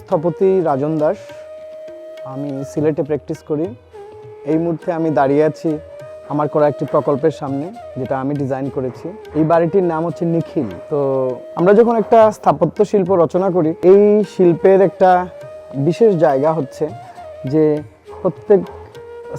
স্থপতি রাজন দাস। আমি সিলেটে প্র্যাকটিস করি। এই মুহূর্তে আমি দাঁড়িয়ে আছি আমার করা একটি প্রকল্পের সামনে, যেটা আমি ডিজাইন করেছি। এই বাড়িটির নাম হচ্ছে নিখিল। তো আমরা যখন একটা স্থাপত্য শিল্প রচনা করি, এই শিল্পের একটা বিশেষ জায়গা হচ্ছে যে প্রত্যেক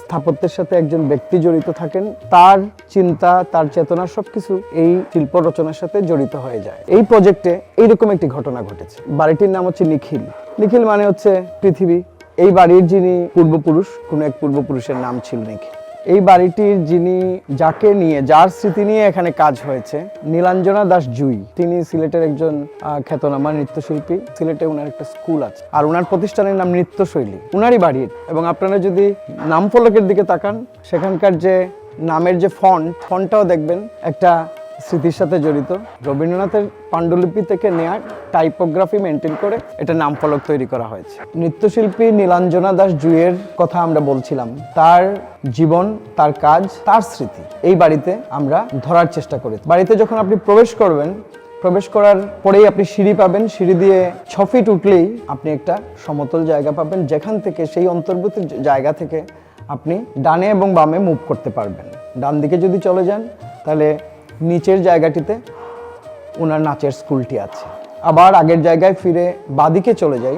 স্থাপত্যের সাথে একজন ব্যক্তি জড়িত থাকেন, তার চিন্তা, তার চেতনা সবকিছু এই শিল্প রচনার সাথে জড়িত হয়ে যায়। এই প্রজেক্টে এইরকম একটি ঘটনা ঘটেছে। বাড়িটির নাম হচ্ছে নিখিল। নিখিল মানে হচ্ছে পৃথিবী। এই বাড়ির যিনি পূর্বপুরুষ, কোনো এক পূর্বপুরুষের নাম ছিল নিখিল। এই বাড়িটির যিনি, যাকে নিয়ে, যার স্মৃতি নিয়ে এখানে কাজ হয়েছে, নীলাঞ্জনা দাস জুই। তিনি সিলেটের একজন খ্যাতনামা নৃত্যশিল্পী। সিলেটে ওনার একটা স্কুল আছে, আর ওনার প্রতিষ্ঠানের নাম নৃত্যশৈলী, ওনারই বাড়ির। এবং আপনারা যদি নাম ফলকের দিকে তাকান, সেখানকার যে নামের যে ফন্টটাও দেখবেন একটা স্মৃতির সাথে জড়িত। রবীন্দ্রনাথের পাণ্ডুলিপি থেকে নেওয়া টাইপোগ্রাফি মেনটেন করে এটা নাম ফলক তৈরি করা হয়েছে। নৃত্যশিল্পী নীলাঞ্জনা দাস জুইয়ের কথা আমরা বলছিলাম। তার জীবন, তার কাজ, তার স্মৃতি এই বাড়িতে আমরা ধরার চেষ্টা করি। বাড়িতে যখন আপনি প্রবেশ করবেন, প্রবেশ করার পরেই আপনি সিঁড়ি পাবেন। সিঁড়ি দিয়ে 6 ফিট উঠলেই আপনি একটা সমতল জায়গা পাবেন, যেখান থেকে, সেই অন্তর্ভুক্ত জায়গা থেকে আপনি ডানে এবং বামে মুভ করতে পারবেন। ডান দিকে যদি চলে যান, তাহলে নিচের জায়গাটিতে ওনার নাচের স্কুলটি আছে। আবার আগের জায়গায় ফিরে বাদিকে চলে যাই,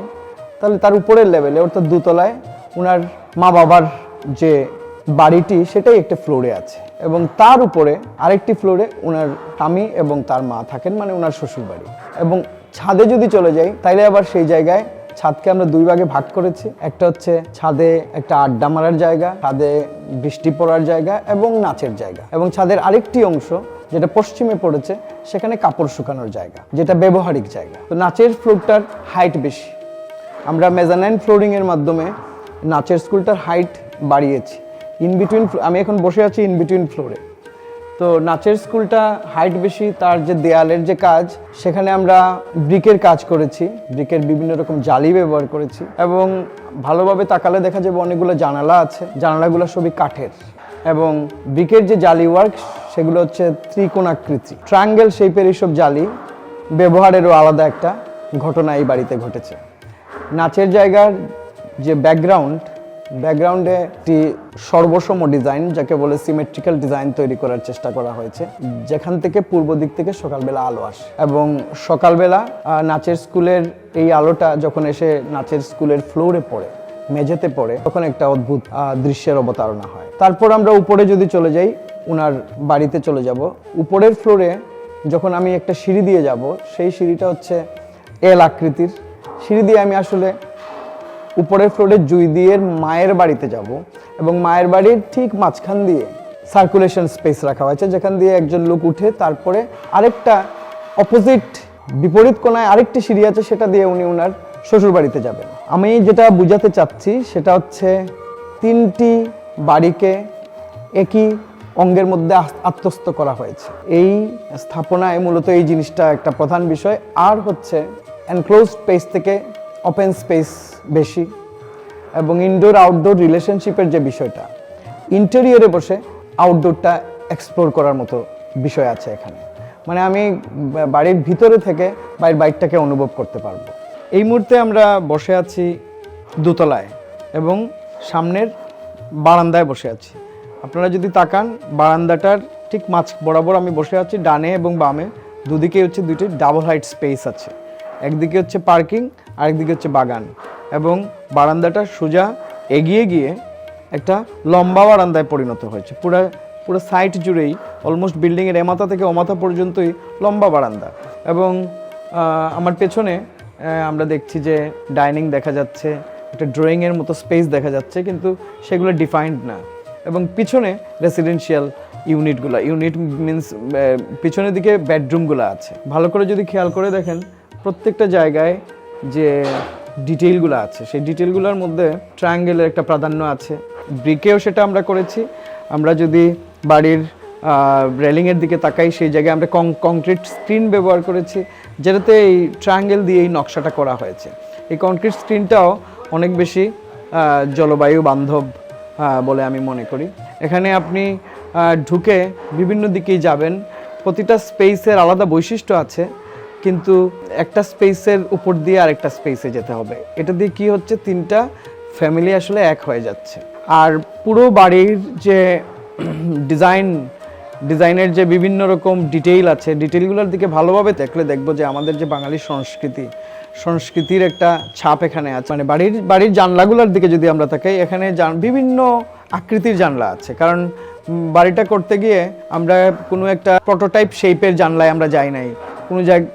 তাহলে তার উপরের লেভেলে, অর্থাৎ দোতলায়, ওনার মা বাবার যে বাড়িটি, সেটাই একটা ফ্লোরে আছে। এবং তার উপরে আরেকটি ফ্লোরে ওনার স্বামী এবং তার মা থাকেন, মানে ওনার শ্বশুর বাড়ি। এবং ছাদে যদি চলে যাই, তাইলে আবার সেই জায়গায় ছাদকে আমরা 2 ভাগে ভাগ করেছি। একটা হচ্ছে ছাদে একটা আড্ডা মারার জায়গা, ছাদে বৃষ্টি পড়ার জায়গা এবং নাচের জায়গা। এবং ছাদের আরেকটি অংশ যেটা পশ্চিমে পড়েছে, সেখানে কাপড় শুকানোর জায়গা, যেটা ব্যবহারিক জায়গা। তো নাচের ফ্লোরটার হাইট বেশি। আমরা মেজানাইন ফ্লোরিংয়ের মাধ্যমে নাচের স্কুলটার হাইট বাড়িয়েছি। আমি এখন বসে আছি ইনবিটুইন ফ্লোরে। তো নাচের স্কুলটা হাইট বেশি, তার যে দেয়ালের যে কাজ, সেখানে আমরা ব্রিকের কাজ করেছি, ব্রিকের বিভিন্ন রকম জালি ব্যবহার করেছি। এবং ভালোভাবে তাকালে দেখা যাবে অনেকগুলো জানালা আছে, জানালাগুলো সবই কাঠের। এবং ব্রিকের যে জালি ওয়ার্ক, সেগুলো হচ্ছে ত্রিকোণাকৃতি, ট্রায়াঙ্গেল শেপের এইসব জালি ব্যবহারেরও আলাদা একটা ঘটনা এই বাড়িতে ঘটেছে। নাচের জায়গার যে ব্যাকগ্রাউন্ডে একটি সর্বসম ডিজাইন, যাকে বলে সিমেট্রিক্যাল ডিজাইন তৈরি করার চেষ্টা করা হয়েছে, যেখান থেকে পূর্ব দিক থেকে সকালবেলা আলো আসে। এবং সকালবেলা নাচের স্কুলের এই আলোটা যখন এসে নাচের স্কুলের ফ্লোরে পড়ে, মেঝেতে পড়ে, তখন একটা অদ্ভুত দৃশ্যের অবতারণা হয়। তারপর আমরা উপরে যদি চলে যাই, ওনার বাড়িতে চলে যাব। উপরের ফ্লোরে যখন আমি একটা সিঁড়ি দিয়ে যাব, সেই সিঁড়িটা হচ্ছে এল আকৃতির সিঁড়ি দিয়ে আমি আসলে উপরের ফ্লোরে জুইদিয়ের মায়ের বাড়িতে যাব। এবং মায়ের বাড়ির ঠিক মাঝখান দিয়ে সার্কুলেশন স্পেস রাখা হয়েছে, যেখান দিয়ে একজন লোক উঠে তারপরে আরেকটা অপোজিট, বিপরীত কোণায় আরেকটি সিঁড়ি আছে, সেটা দিয়ে উনি ওনার শ্বশুর বাড়িতে যাবেন। আমি যেটা বুঝাতে চাচ্ছি সেটা হচ্ছে 3টি বাড়িকে একই অঙ্গের মধ্যে আত্মস্থ করা হয়েছে। এই স্থাপনায় মূলত এই জিনিসটা একটা প্রধান বিষয়। আর হচ্ছে এনক্লোজ স্পেস থেকে ওপেন স্পেস বেশি, এবং ইনডোর আউটডোর রিলেশনশিপের যে বিষয়টা, ইন্টেরিয়রে বসে আউটডোরটা এক্সপ্লোর করার মতো বিষয় আছে এখানে। মানে আমি বাড়ির ভিতরে থেকে বাইরটাকে অনুভব করতে পারবো। এই মুহূর্তে আমরা বসে আছি দোতলায় এবং সামনের বারান্দায় বসে আছি। আপনারা যদি তাকান, বারান্দাটার ঠিক মাঝ বরাবর আমি বসে আছি। ডানে এবং বামে দুদিকে হচ্ছে 2টি ডাবল হাইট স্পেস আছে। একদিকে হচ্ছে পার্কিং, আরেকদিকে হচ্ছে বাগান। এবং বারান্দাটা সোজা এগিয়ে গিয়ে একটা লম্বা বারান্দায় পরিণত হয়েছে। পুরো সাইট জুড়েই, অলমোস্ট বিল্ডিংয়ের এমাথা থেকে ওমাথা পর্যন্তই লম্বা বারান্দা। এবং আমার পেছনে আমরা দেখছি যে ডাইনিং দেখা যাচ্ছে, একটা ড্রয়িংয়ের মতো স্পেস দেখা যাচ্ছে, কিন্তু সেগুলো ডিফাইন্ড না। এবং পিছনে রেসিডেন্সিয়াল ইউনিট মিনস পিছনের দিকে বেডরুমগুলো আছে। ভালো করে যদি খেয়াল করে দেখেন, প্রত্যেকটা জায়গায় যে ডিটেইলগুলো আছে, সেই ডিটেইলগুলোর মধ্যে ট্রায়াঙ্গেলের একটা প্রাধান্য আছে। ব্রিকেও সেটা আমরা করেছি। আমরা যদি বাড়ির রেলিংয়ের দিকে তাকাই, সেই জায়গায় আমরা কংক্রিট স্ক্রিন ব্যবহার করেছি, যেটাতে এই ট্রায়াঙ্গেল দিয়ে এই নকশাটা করা হয়েছে। এই কংক্রিট স্ক্রিনটাও অনেক বেশি জলবায়ু বান্ধব বলে আমি মনে করি। এখানে আপনি ঢুকে বিভিন্ন দিকেই যাবেন, প্রতিটা স্পেসের আলাদা বৈশিষ্ট্য আছে, কিন্তু একটা স্পেসের উপর দিয়ে আরেকটা স্পেসে যেতে হবে। এটা দিয়ে কি হচ্ছে, 3টা ফ্যামিলি আসলে এক হয়ে যাচ্ছে। আর পুরো বাড়ির যে ডিজাইনের যে বিভিন্ন রকম ডিটেইল আছে, ডিটেইলগুলোর দিকে ভালোভাবে দেখলে দেখবো যে আমাদের যে বাঙালি সংস্কৃতির একটা ছাপ এখানে আছে। মানে বাড়ির জানলাগুলোর দিকে যদি আমরা তাকাই, এখানে বিভিন্ন আকৃতির জানলা আছে। কারণ বাড়িটা করতে গিয়ে আমরা কোনো একটা প্রোটোটাইপ শেপের জানলায় আমরা যাই নাই।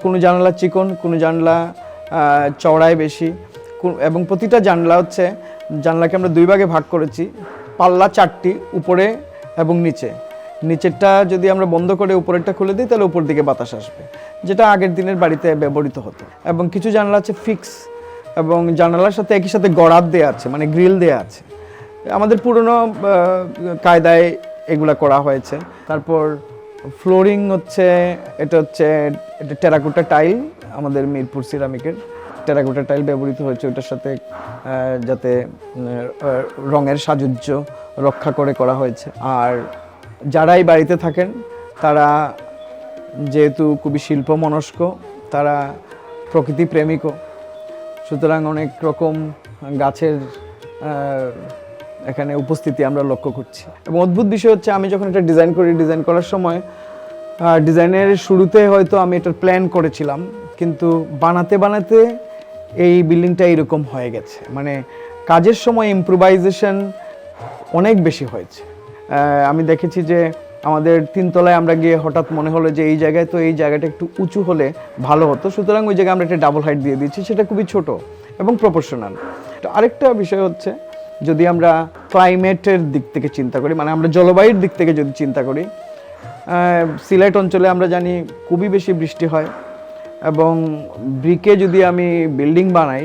কোনো জানলা চিকন, কোনো জানলা চওড়ায় বেশি, এবং প্রতিটা জানলাকে আমরা 2 ভাগে ভাগ করেছি। পাল্লা 4টি, উপরে এবং নিচেরটা যদি আমরা বন্ধ করে উপরেরটা খুলে দিই তাহলে উপর দিকে বাতাস আসবে, যেটা আগের দিনের বাড়িতে ব্যবহৃত হতো। এবং কিছু জানলা আছে ফিক্স, এবং জানালার সাথে একই সাথে গড়াত দেওয়া আছে, মানে গ্রিল দেওয়া আছে। আমাদের পুরনো কায়দায় এগুলা করা হয়েছে। তারপর ফ্লোরিং এটা টেরাকোটা টাইল, আমাদের মিরপুর সিরামিকের টেরাকোটা টাইল ব্যবহৃত হয়েছে। ওটার সাথে যাতে রঙের সাজুজ্য রক্ষা করে করা হয়েছে। আর যারা এই বাড়িতে থাকেন তারা যেহেতু খুবই শিল্পমনস্ক, তারা প্রকৃতি প্রেমিকও, সুতরাং অনেক রকম গাছের এখানে উপস্থিতি আমরা লক্ষ্য করছি। এবং অদ্ভুত বিষয় হচ্ছে, আমি যখন এটা ডিজাইন করার সময় ডিজাইনের শুরুতে হয়তো আমি এটার প্ল্যান করেছিলাম, কিন্তু বানাতে এই বিল্ডিংটা এরকম হয়ে গেছে। মানে কাজের সময় ইম্প্রোভাইজেশন অনেক বেশি হয়েছে। আমি দেখেছি যে আমাদের 3 তলায় আমরা গিয়ে হঠাৎ মনে হলো যে এই জায়গাটা একটু উঁচু হলে ভালো হতো, সুতরাং ওই জায়গায় আমরা একটা ডাবল হাইট দিয়ে দিচ্ছি, সেটা খুবই ছোট এবং প্রপোর্শনাল। আরেকটা বিষয় হচ্ছে, যদি আমরা ক্লাইমেটের দিক থেকে চিন্তা করি, মানে আমরা জলবায়ুর দিক থেকে যদি চিন্তা করি, সিলেট অঞ্চলে আমরা জানি খুবই বেশি বৃষ্টি হয়, এবং ব্রিকে যদি আমি বিল্ডিং বানাই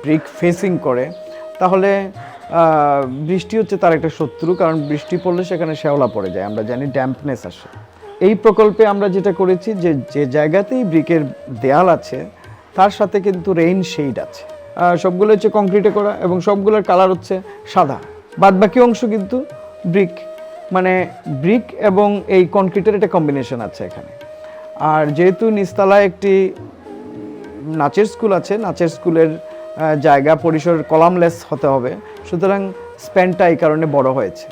ব্রিক ফেসিং করে, তাহলে বৃষ্টি হচ্ছে তার একটা শত্রু, কারণ বৃষ্টি পড়লে সেখানে শ্যাওলা পড়ে যায়, আমরা জানি ড্যাম্পনেস আসে। এই প্রকল্পে আমরা যেটা করেছি, যে জায়গাতেই ব্রিকের দেয়াল আছে তার সাথে কিন্তু রেইন শেড আছে। সবগুলো হচ্ছে কংক্রিটে করা, এবং সবগুলোর কালার হচ্ছে সাদা, বাদবাকি অংশ কিন্তু ব্রিক। মানে ব্রিক এবং এই কংক্রিটের একটা কম্বিনেশন আছে এখানে। আর যেহেতু নিচতলায় একটি নাচের স্কুল আছে, নাচের স্কুলের জায়গা পরিসর কলামলেস হতে হবে, সুতরাং স্প্যানটা এই কারণে বড় হয়েছে।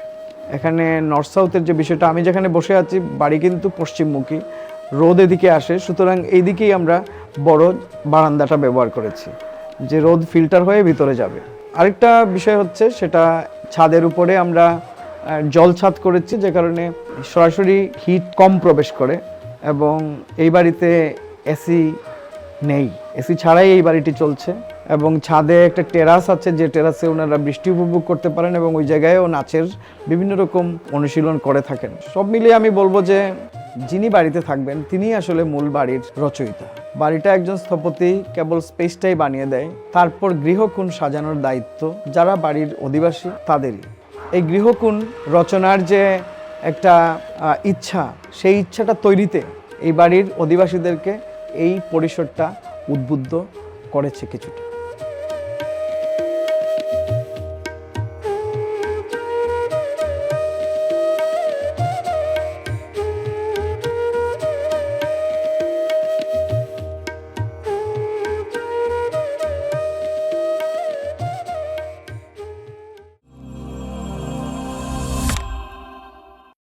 এখানে নর্থ সাউথের যে বিষয়টা, আমি যেখানে বসে আছি বাড়ি কিন্তু পশ্চিমমুখী, রোদ এদিকে আসে, সুতরাং এই দিকেই আমরা বড় বারান্দাটা ব্যবহার করেছি, যে রোদ ফিল্টার হয়ে ভিতরে যাবে। আরেকটা বিষয় হচ্ছে, সেটা ছাদের উপরে আমরা জল ছাদ করেছি, যে কারণে সরাসরি হিট কম প্রবেশ করে। এবং এই বাড়িতে এসি নেই, এসি ছাড়াই এই বাড়িটি চলছে। এবং ছাদে একটা টেরাস আছে, যে টেরাসে ওনারা বৃষ্টি উপভোগ করতে পারেন, এবং ওই জায়গায়ও নাচের বিভিন্ন রকম অনুশীলন করে থাকেন। সব মিলিয়ে আমি বলবো যে যিনি বাড়িতে থাকবেন তিনি আসলে মূল বাড়ির রচয়িতা। বাড়িটা একজন স্থপতি কেবল স্পেসটাই বানিয়ে দেয়, তারপর গৃহকোণ সাজানোর দায়িত্ব যারা বাড়ির অধিবাসী তাদেরই। এই গৃহকোণ রচনার যে একটা ইচ্ছা, সেই ইচ্ছাটা তৈরিতে এই বাড়ির অধিবাসীদেরকে এই পরিসরটা উদ্বুদ্ধ করেছে কিছুটা।